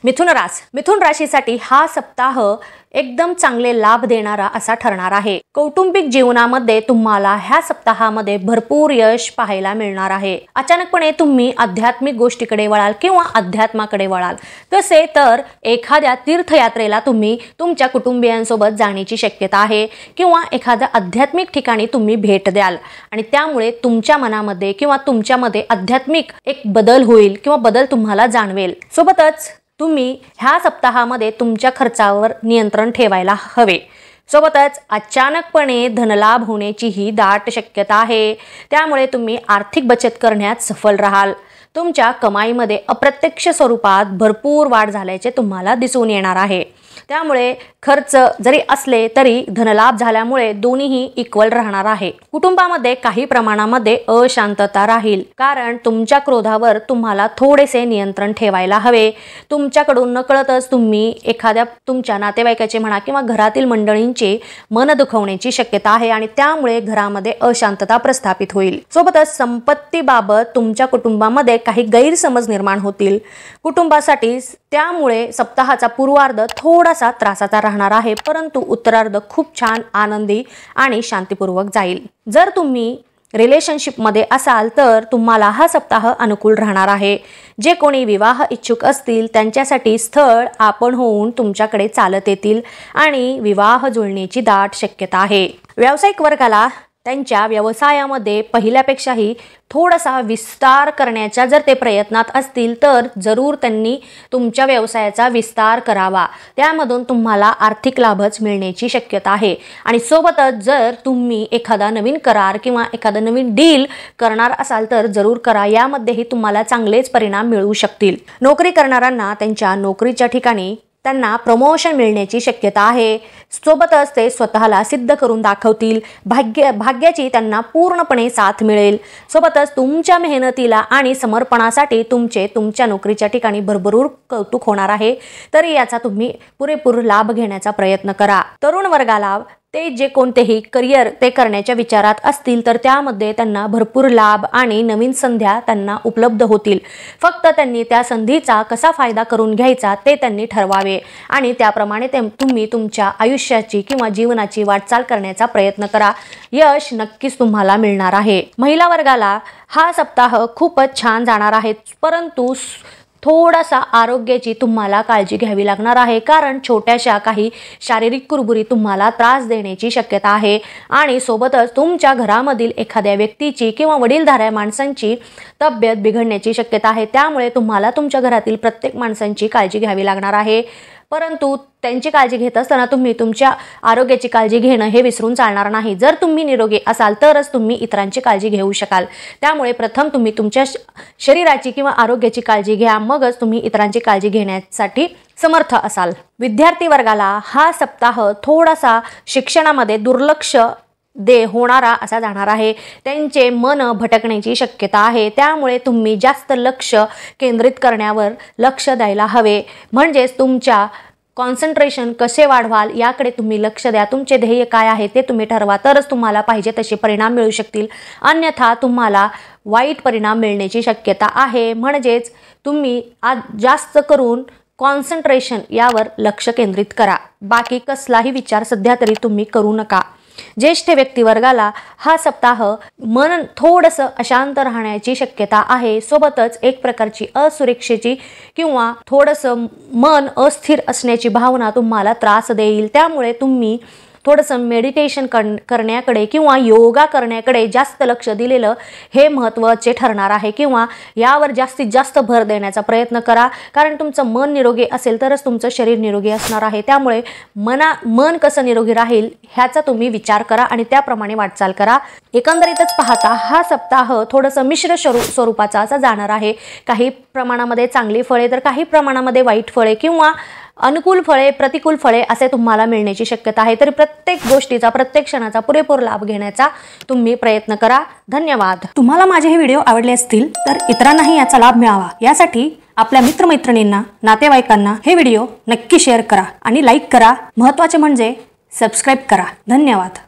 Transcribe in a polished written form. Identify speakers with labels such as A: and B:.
A: मिथुन राशीसाठी हा सप्ताह एकदम चांगले लाभ देणारा असा ठरणार आहे। कौटुंबिक जीवनामध्ये तुम्हाला ह्या सप्ताहामध्ये भरपूर यश पाहायला मिळणार आहे। अचानकपणे तुम्ही आध्यात्मिक गोष्टीकडे वळाल किंवा अध्यात्माकडे वळाल, तसे तर एखाद्या तीर्थयात्रेला तुम्ही तुमच्या कुटुंबियांसोबत जाण्याची शक्यता आहे किंवा एखाद्या आध्यात्मिक ठिकाणी तुम्ही भेट द्याल आणि त्यामुळे तुमच्या मनामध्ये किंवा तुमच्यामध्ये आध्यात्मिक एक बदल होईल किंवा बदल तुम्हाला जाणवेल। सोबतच तुम्ही ह्या सप्ताहामध्ये तुमच्या खर्चावर नियंत्रण ठेवायला हवे। सोबतच अचानकपणे धनलाभ होण्याची ही दाट शक्यता आहे, त्यामुळे तुम्ही आर्थिक बचत करण्यात सफल राहाल। तुमच्या कमाईमध्ये अप्रत्यक्ष स्वरूपात भरपूर वाढ झाल्याचे तुम्हाला दिसून येणार आहे। त्यामुळे खर्च जरी असले तरी धनलाभ झाल्यामुळे दोन्हीही इक्वल राहणार आहे। कुटुंबामध्ये काही प्रमाणामध्ये अशांतता राहील, कारण तुमच्या क्रोधावर तुम्हाला थोडेसे नियंत्रण ठेवायला हवे। तुमच्याकडून नकळतच तुम्ही एखाद्या तुमच्या नातेवाईकाचे म्हणा किंवा घरातील मंडळींचे मन दुखवण्याची शक्यता आहे आणि त्यामुळे घरामध्ये अशांतता प्रस्थापित होईल। सोबतच संपत्तीबाबत तुमच्या कुटुंबामध्ये काही गैरसमज निर्माण होतील कुटुंबासाठी, त्यामुळे सप्ताहाचा पूर्वार्ध थोडासा त्रासाचा राहणार आहे, परंतु उत्तरार्ध खूप छान आनंदी आणि शांतीपूर्वक जाईल। जर तुम्ही रिलेशनशिप मध्ये असाल तर तुम्हाला हा सप्ताह अनुकूल राहणार आहे। जे कोणी विवाह इच्छुक असतील त्यांच्यासाठी स्थळ आपण होऊन तुमच्याकडे चालत येतील आणि विवाह जुळण्याची दाट शक्यता आहे। व्यावसायिक वर्गाला त्यांच्या व्यवसायामध्ये पहिल्यापेक्षाही थोडासा विस्तार करण्याच्या जर ते प्रयत्नात असतील तर जरूर त्यांनी तुमच्या व्यवसायाचा विस्तार करावा, त्यामधून तुम्हाला आर्थिक लाभच मिळण्याची शक्यता आहे। आणि सोबतच जर तुम्ही एखादा नवीन करार किंवा एखादा नवीन डील करणार असाल तर जरूर करा, यामध्येही तुम्हाला चांगलेच परिणाम मिळू शकतील। नोकरी करणाऱ्यांना त्यांच्या नोकरीच्या ठिकाणी त्यांना प्रमोशन मिळण्याची शक्यता आहे। सोबतच ते स्वतःला सिद्ध करून दाखवतील, भाग्याची त्यांना पूर्णपणे साथ मिळेल। सोबतच तुमच्या मेहनतीला आणि समर्पणासाठी तुमच्या नोकरीच्या ठिकाणी भरभरून कौतुक होणार आहे, तरी याचा तुम्ही पुरेपूर लाभ घेण्याचा प्रयत्न करा। तरुण वर्गाला ते जे कोणतेही करिअर ते करण्याच्या विचारात असतील तर त्यामध्ये त्यांना भरपूर लाभ आणि नवीन संध्या त्यांना उपलब्ध होतील। फक्त त्यांनी त्या संधीचा कसा फायदा करून घ्यायचा ते त्यांनी ठरवावे आणि त्याप्रमाणे तुम्ही तुमच्या आयुष्याची किंवा जीवनाची वाटचाल करण्याचा प्रयत्न करा। यश नक्कीच तुम्हाला मिळणार आहे। महिला वर्गाला हा सप्ताह खूपच छान जाणार आहे, परंतु थोडासा आरोग्याची तुम्हाला काळजी घ्यावी लागणार आहे, कारण छोट्याशा काही शारीरिक कुरबुरी तुम्हाला त्रास देण्याची शक्यता आहे। आणि सोबतच तुमच्या घरामधील एखाद्या व्यक्तीची किंवा वडीलधाऱ्या माणसांची तब्येत बिघडण्याची शक्यता आहे, त्यामुळे तुम्हाला तुमच्या घरातील प्रत्येक माणसांची काळजी घ्यावी लागणार आहे। परंतु त्यांची काळजी घेत असताना तुम्ही तुमच्या आरोग्याची काळजी घेणं हे विसरून चालणार नाही। जर तुम्ही निरोगी असाल तरच तुम्ही इतरांची काळजी घेऊ शकाल, त्यामुळे प्रथम तुम्ही तुमच्या शरीराची किंवा आरोग्याची काळजी घ्या, मगच तुम्ही इतरांची काळजी घेण्यासाठी समर्थ असाल। विद्यार्थी वर्गाला हा सप्ताह थोडासा शिक्षणामध्ये दुर्लक्ष होणारा असा जाणार आहे। त्यांचे मन भटकण्याची शक्यता आहे, त्यामुळे तुम्ही जास्त लक्ष केंद्रित करण्यावर लक्ष द्यायला हवे। म्हणजेच तुमच्या कॉन्सन्ट्रेशन कसे वाढवाल याकडे तुम्ही लक्ष द्या। तुमचे ध्येय काय आहे ते तुम्ही ठरवा, तरच तुम्हाला पाहिजे तसे परिणाम मिळू शकतील, अन्यथा तुम्हाला वाईट परिणाम मिळण्याची शक्यता आहे। म्हणजेच तुम्ही आज जास्त करून कॉन्सन्ट्रेशन यावर लक्ष केंद्रित करा, बाकी कसलाही विचार सध्या तरी तुम्ही करू नका। ज्येष्ठ व्यक्तिवर्गाला हा सप्ताह मन थोडंसं अशांत राहण्याची शक्यता आहे। सोबतच एक प्रकारची असुरक्षेची किंवा थोडंसं मन अस्थिर असण्याची भावना तुम्हाला त्रास देईल, त्यामुळे तुम्ही थोडंसं मेडिटेशन करण्याकडे किंवा योगा करण्याकडे जास्त लक्ष दिलेलं हे महत्त्वाचे ठरणार आहे, किंवा यावर जास्तीत जास्त भर देण्याचा प्रयत्न करा, कारण तुमचं मन निरोगी असेल तरच तुमचं शरीर निरोगी असणार आहे। त्यामुळे मन कसं निरोगी राहील ह्याचा तुम्ही विचार करा आणि त्याप्रमाणे वाटचाल करा। एकंदरीतच पाहता हा सप्ताह थोडंसं मिश्र स्वरूपाचा असा जाणार आहे। काही प्रमाणामध्ये चांगली फळे तर काही प्रमाणामध्ये वाईट फळे किंवा अनुकूल फळे प्रतिकूल फळे असे तुम्हाला मिळण्याची शक्यता आहे। तरी प्रत्येक गोष्टीचा प्रत्येक क्षणाचा पुरेपूर लाभ घेण्याचा तुम्ही प्रयत्न करा। धन्यवाद।
B: तुम्हाला माझे हे व्हिडिओ आवडले असतील तर इतरांनाही याचा लाभ मिळावा यासाठी आपल्या मित्रमैत्रिणींना नातेवाईकांना हे व्हिडिओ नक्की शेअर करा आणि लाईक करा। महत्त्वाचे म्हणजे सबस्क्राइब करा। धन्यवाद।